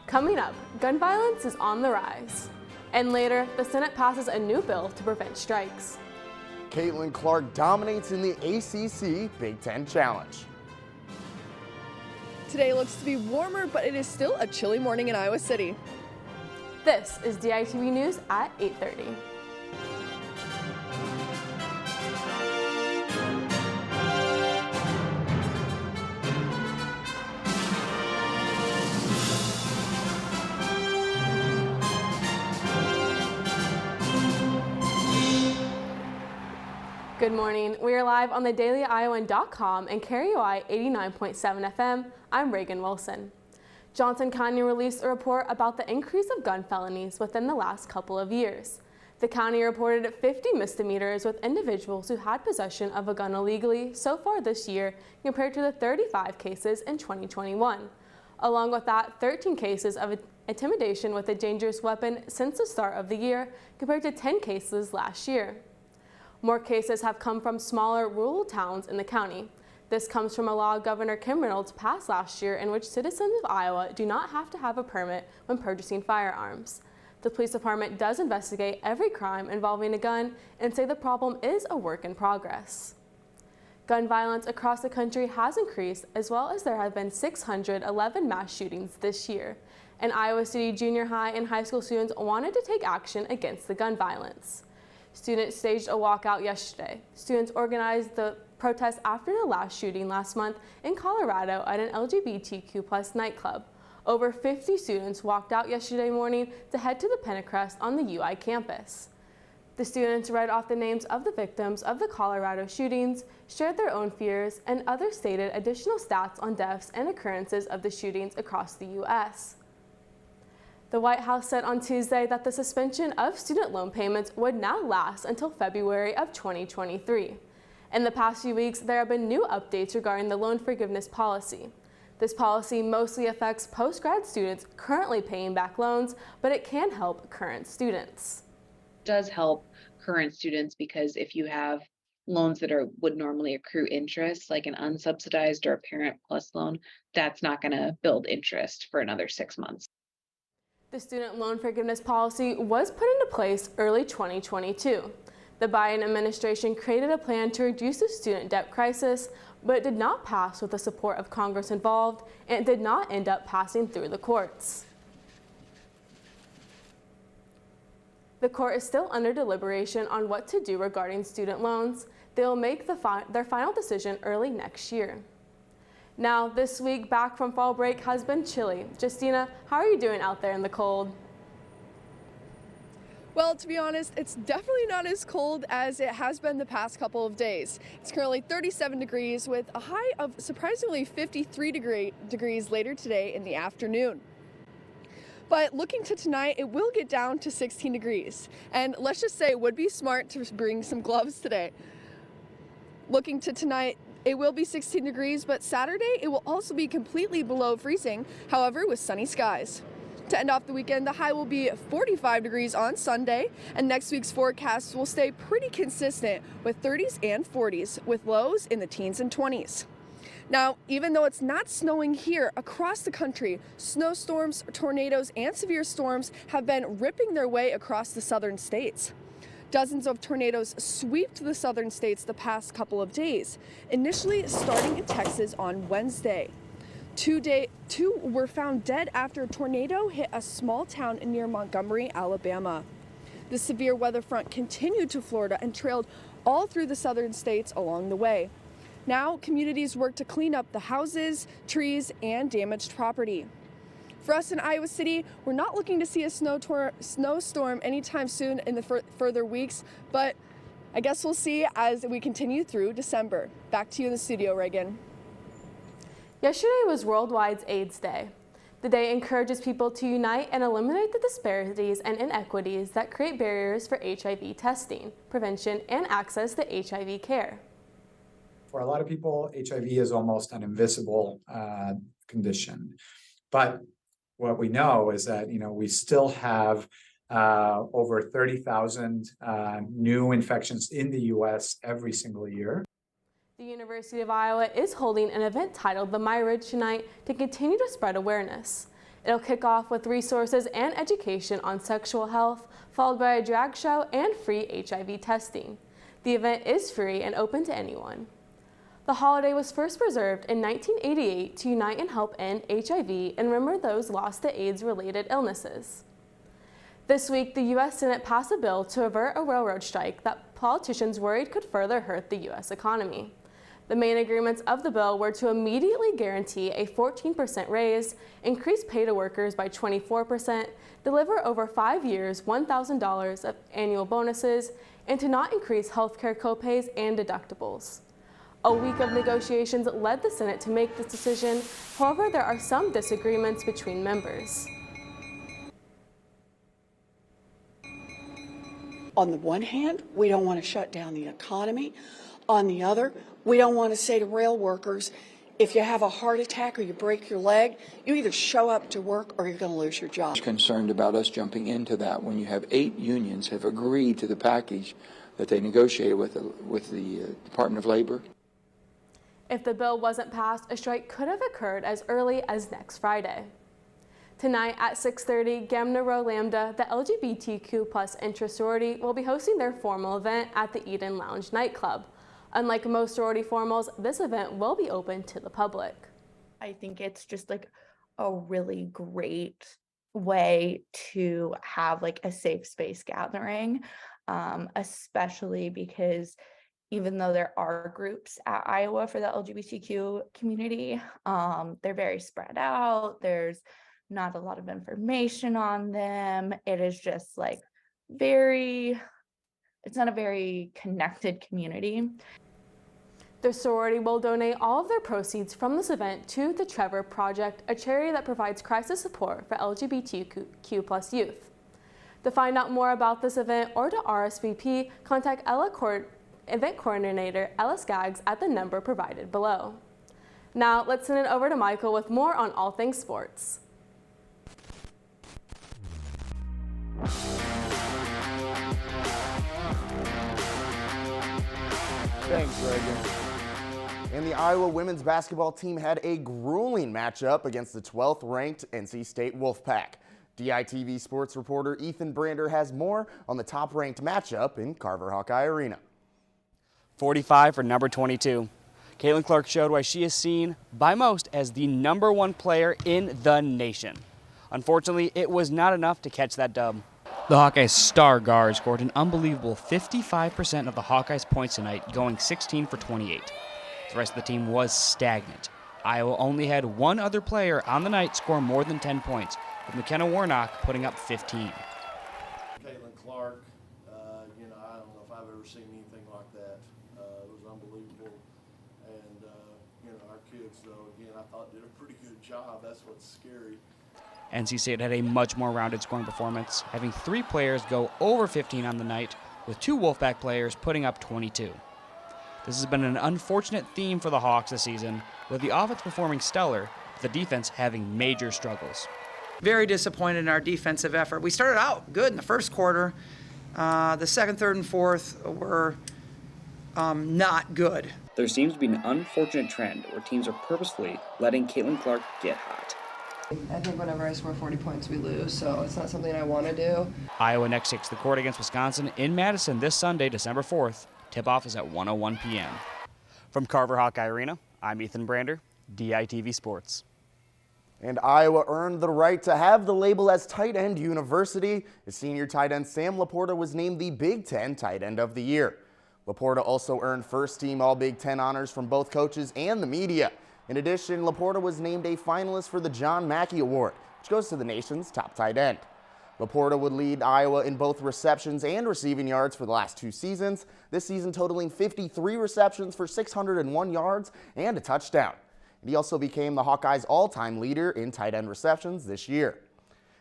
Coming up, gun violence is on the rise. And later, the Senate passes a new bill to prevent strikes. Caitlin Clark dominates in the ACC Big Ten Challenge. Today looks to be warmer, but it is still a chilly morning in Iowa City. This is DITV News at 8:30. Good morning. We are live on the DailyIowan.com and KROI 89.7 FM. I'm Reagan Wilson. Johnson County released a report about the increase of gun felonies within the last couple of years. The county reported 50 misdemeanors with individuals who had possession of a gun illegally so far this year compared to the 35 cases in 2021. Along with that, 13 cases of intimidation with a dangerous weapon since the start of the year compared to 10 cases last year. More cases have come from smaller rural towns in the county. This comes from a law Governor Kim Reynolds passed last year in which citizens of Iowa do not have to have a permit when purchasing firearms. The police department does investigate every crime involving a gun and say the problem is a work in progress. Gun violence across the country has increased, as well as there have been 611 mass shootings this year. And Iowa City junior high and high school students wanted to take action against the gun violence. Students staged a walkout yesterday. Students organized the protest after the last shooting last month in Colorado at an LGBTQ+ nightclub. Over 50 students walked out yesterday morning to head to the Pentecrest on the UI campus. The students read off the names of the victims of the Colorado shootings, shared their own fears, and others stated additional stats on deaths and occurrences of the shootings across the U.S. The White House said on Tuesday that the suspension of student loan payments would now last until February of 2023. In the past few weeks, there have been new updates regarding the loan forgiveness policy. This policy mostly affects post-grad students currently paying back loans, but it can help current students. It does help current students because if you have loans that would normally accrue interest, like an unsubsidized or a parent plus loan, that's not going to build interest for another 6 months. The student loan forgiveness policy was put into place early 2022. The Biden administration created a plan to reduce the student debt crisis, but it did not pass with the support of Congress involved, and it did not end up passing through the courts. The court is still under deliberation on what to do regarding student loans. They will make their final decision early next year. Now, this week back from fall break has been chilly. Justina, how are you doing out there in the cold? Well, to be honest, it's definitely not as cold as it has been the past couple of days. It's currently 37 degrees with a high of surprisingly 53 degrees later today in the afternoon. But looking to tonight, it will get down to 16 degrees. And let's just say it would be smart to bring some gloves today. Looking to tonight, it will be 16 degrees, but Saturday it will also be completely below freezing, however, with sunny skies. To end off the weekend, the high will be 45 degrees on Sunday, and next week's forecast will stay pretty consistent with 30s and 40s, with lows in the teens and 20s. Now, even though it's not snowing here, across the country, snowstorms, tornadoes, and severe storms have been ripping their way across the southern states. Dozens of tornadoes swept the southern states the past couple of days, initially starting in Texas on Wednesday. Two were found dead after a tornado hit a small town near Montgomery, Alabama. The severe weather front continued to Florida and trailed all through the southern states along the way. Now, communities work to clean up the houses, trees, and damaged property. For us in Iowa City, we're not looking to see a snowstorm anytime soon in the further weeks, but I guess we'll see as we continue through December. Back to you in the studio, Reagan. Yesterday was Worldwide AIDS Day. The day encourages people to unite and eliminate the disparities and inequities that create barriers for HIV testing, prevention, and access to HIV care. For a lot of people, HIV is almost an invisible condition. But what we know is that, we still have over 30,000 new infections in the U.S. every single year. The University of Iowa is holding an event titled The My Ridge tonight to continue to spread awareness. It'll kick off with resources and education on sexual health, followed by a drag show and free HIV testing. The event is free and open to anyone. The holiday was first preserved in 1988 to unite and help end HIV and remember those lost to AIDS-related illnesses. This week, the U.S. Senate passed a bill to avert a railroad strike that politicians worried could further hurt the U.S. economy. The main agreements of the bill were to immediately guarantee a 14% raise, increase pay to workers by 24%, deliver over 5 years $1,000 of annual bonuses, and to not increase healthcare copays and deductibles. A week of negotiations led the Senate to make this decision. However, there are some disagreements between members. On the one hand, we don't want to shut down the economy. On the other, we don't want to say to rail workers, if you have a heart attack or you break your leg, you either show up to work or you're going to lose your job. Concerned about us jumping into that when you have 8 unions have agreed to the package that they negotiated with the Department of Labor. If the bill wasn't passed, a strike could have occurred as early as next Friday. Tonight at 6:30, Gamma Rho Lambda, the LGBTQ+ interest sorority, will be hosting their formal event at the Eden Lounge nightclub. Unlike most sorority formals, this event will be open to the public. I think it's just like a really great way to have like a safe space gathering, especially because even though there are groups at Iowa for the LGBTQ community, they're very spread out. There's not a lot of information on them. It is just like it's not a very connected community. The sorority will donate all of their proceeds from this event to the Trevor Project, a charity that provides crisis support for LGBTQ+ youth. To find out more about this event or to RSVP, contact event coordinator Ellis Gaggs at the number provided below. Now let's send it over to Michael with more on all things sports. Thanks, Reagan. And the Iowa women's basketball team had a grueling matchup against the 12th ranked NC State Wolfpack. DITV sports reporter Ethan Brander has more on the top ranked matchup in Carver Hawkeye Arena. 45 for number 22. Caitlin Clark showed why she is seen by most as the #1 player in the nation. Unfortunately, it was not enough to catch that dub. The Hawkeyes star guard scored an unbelievable 55% of the Hawkeyes' points tonight, going 16 for 28. The rest of the team was stagnant. Iowa only had one other player on the night score more than 10 points, with McKenna Warnock putting up 15. Caitlin Clark, I don't know if I've ever seen anything like that. It was unbelievable. And, our kids, though, again, I thought did a pretty good job. That's what's scary. NC State had a much more rounded scoring performance, having 3 players go over 15 on the night, with 2 Wolfpack players putting up 22. This has been an unfortunate theme for the Hawks this season, with the offense performing stellar, but the defense having major struggles. Very disappointed in our defensive effort. We started out good in the first quarter. The second, third, and fourth were not good. There seems to be an unfortunate trend where teams are purposefully letting Caitlin Clark get hot. I think whenever I score 40 points, we lose, so it's not something I want to do. Iowa next takes the court against Wisconsin in Madison this Sunday, December 4th. Tip-off is at 1:01 p.m. From Carver Hawkeye Arena, I'm Ethan Brander, DITV Sports. And Iowa earned the right to have the label as tight end university. The senior tight end Sam Laporta was named the Big Ten Tight End of the Year. Laporta also earned first-team All-Big Ten honors from both coaches and the media. In addition, Laporta was named a finalist for the John Mackey Award, which goes to the nation's top tight end. Laporta would lead Iowa in both receptions and receiving yards for the last 2 seasons, this season totaling 53 receptions for 601 yards and a touchdown. And he also became the Hawkeyes' all-time leader in tight end receptions this year.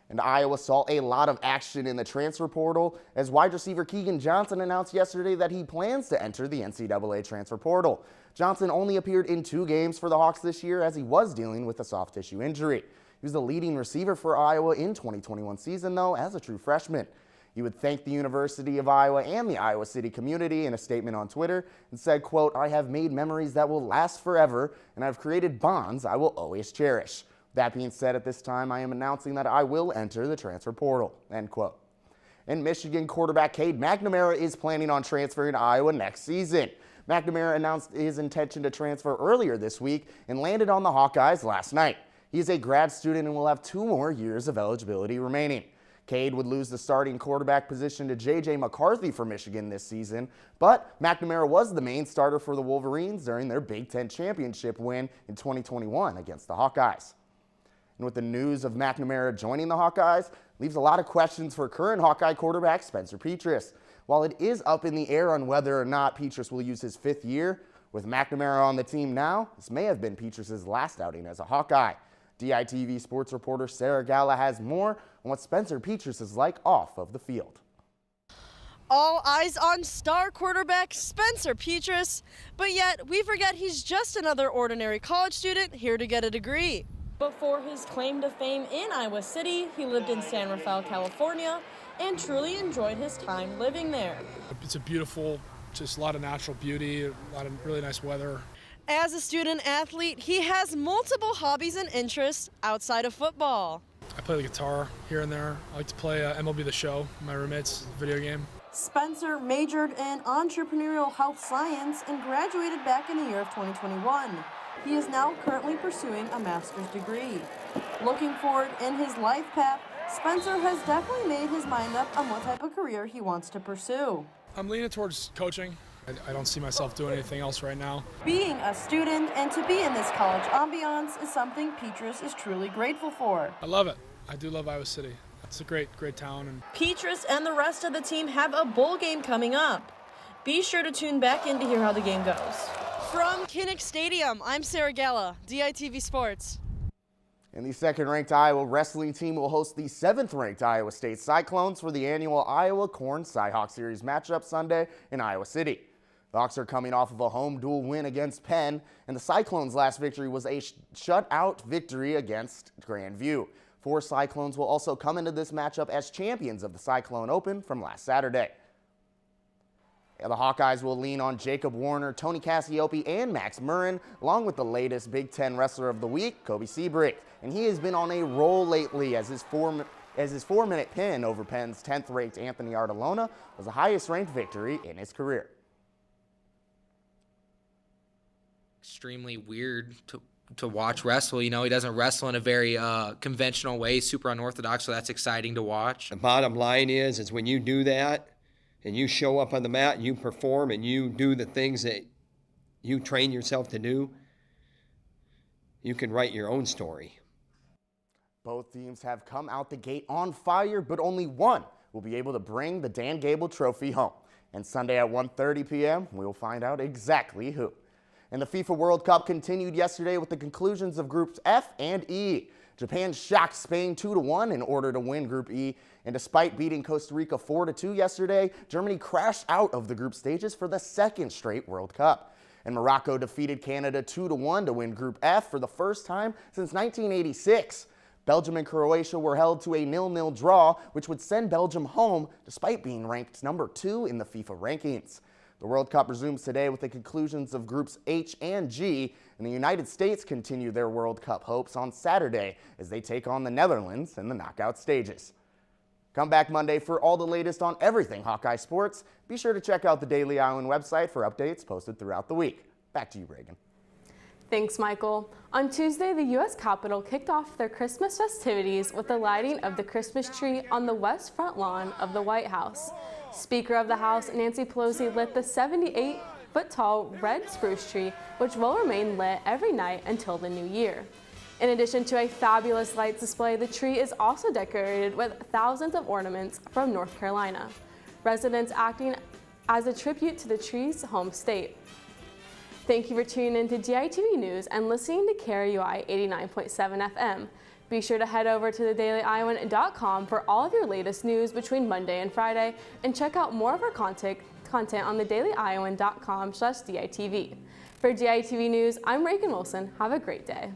And Iowa saw a lot of action in the transfer portal as wide receiver Keegan Johnson announced yesterday that he plans to enter the NCAA transfer portal. Johnson only appeared in 2 games for the Hawks this year as he was dealing with a soft tissue injury. He was the leading receiver for Iowa in 2021 season, though, as a true freshman. He would thank the University of Iowa and the Iowa City community in a statement on Twitter and said, quote, "I have made memories that will last forever, and I've created bonds I will always cherish." That being said, at this time, I am announcing that I will enter the transfer portal, end quote. And Michigan quarterback Cade McNamara is planning on transferring to Iowa next season. McNamara announced his intention to transfer earlier this week and landed on the Hawkeyes last night. He is a grad student and will have 2 more years of eligibility remaining. Cade would lose the starting quarterback position to J.J. McCarthy for Michigan this season, but McNamara was the main starter for the Wolverines during their Big Ten championship win in 2021 against the Hawkeyes. And with the news of McNamara joining the Hawkeyes, leaves a lot of questions for current Hawkeye quarterback Spencer Petras. While it is up in the air on whether or not Petras will use his 5th year, with McNamara on the team now, this may have been Petras' last outing as a Hawkeye. DITV sports reporter Sarah Galla has more on what Spencer Petras is like off of the field. All eyes on star quarterback Spencer Petras, but yet we forget he's just another ordinary college student here to get a degree. Before his claim to fame in Iowa City, he lived in San Rafael, California, and truly enjoyed his time living there. It's a beautiful, just a lot of natural beauty, a lot of really nice weather. As a student athlete, he has multiple hobbies and interests outside of football. I play the guitar here and there. I like to play MLB The Show, my roommate's video game. Spencer majored in entrepreneurial health science and graduated back in the year of 2021. He is now currently pursuing a master's degree. Looking forward in his life path, Spencer has definitely made his mind up on what type of career he wants to pursue. I'm leaning towards coaching. I don't see myself doing anything else right now. Being a student and to be in this college ambiance is something Petras is truly grateful for. I love it. I do love Iowa City. It's a great town. And Petras and the rest of the team have a bowl game coming up. Be sure to tune back in to hear how the game goes. From Kinnick Stadium, I'm Sarah Galla, DITV Sports. And the 2nd-ranked Iowa wrestling team will host the 7th-ranked Iowa State Cyclones for the annual Iowa Corn Cy-Hawk Series matchup Sunday in Iowa City. The Hawks are coming off of a home duel win against Penn, and the Cyclones' last victory was a shutout victory against Grandview. 4 Cyclones will also come into this matchup as champions of the Cyclone Open from last Saturday. The Hawkeyes will lean on Jacob Warner, Tony Cassiope, and Max Murrin, along with the latest Big Ten Wrestler of the Week, Kobe Seabrick. And he has been on a roll lately as his 4-minute pin over Penn's 10th-ranked Anthony Artelona was the highest-ranked victory in his career. Extremely weird to watch wrestle. You know, he doesn't wrestle in a very conventional way, super unorthodox, so that's exciting to watch. The bottom line is when you do that and you show up on the mat and you perform and you do the things that you train yourself to do, you can write your own story. Both teams have come out the gate on fire, but only one will be able to bring the Dan Gable Trophy home. And Sunday at 1:30 p.m., we will find out exactly who. And the FIFA World Cup continued yesterday with the conclusions of Groups F and E. Japan shocked Spain 2-1 in order to win Group E, and despite beating Costa Rica 4-2 yesterday, Germany crashed out of the group stages for the 2nd straight World Cup. And Morocco defeated Canada 2-1 to win Group F for the first time since 1986. Belgium and Croatia were held to a 0-0 draw, which would send Belgium home despite being ranked number 2 in the FIFA rankings. The World Cup resumes today with the conclusions of Groups H and G, and the United States continue their World Cup hopes on Saturday as they take on the Netherlands in the knockout stages. Come back Monday for all the latest on everything Hawkeye sports. Be sure to check out the Daily Iowan website for updates posted throughout the week. Back to you, Reagan. Thanks, Michael. On Tuesday, the U.S. Capitol kicked off their Christmas festivities with the lighting of the Christmas tree on the west front lawn of the White House. Speaker of the House, Nancy Pelosi, lit the 78-foot-tall red spruce tree, which will remain lit every night until the new year. In addition to a fabulous lights display, the tree is also decorated with thousands of ornaments from North Carolina, residents acting as a tribute to the tree's home state. Thank you for tuning in to DITV News and listening to KRUI 89.7 FM. Be sure to head over to thedailyiowan.com for all of your latest news between Monday and Friday, and check out more of our content on thedailyiowan.com/DITV. For DITV News, I'm Reagan Wilson. Have a great day.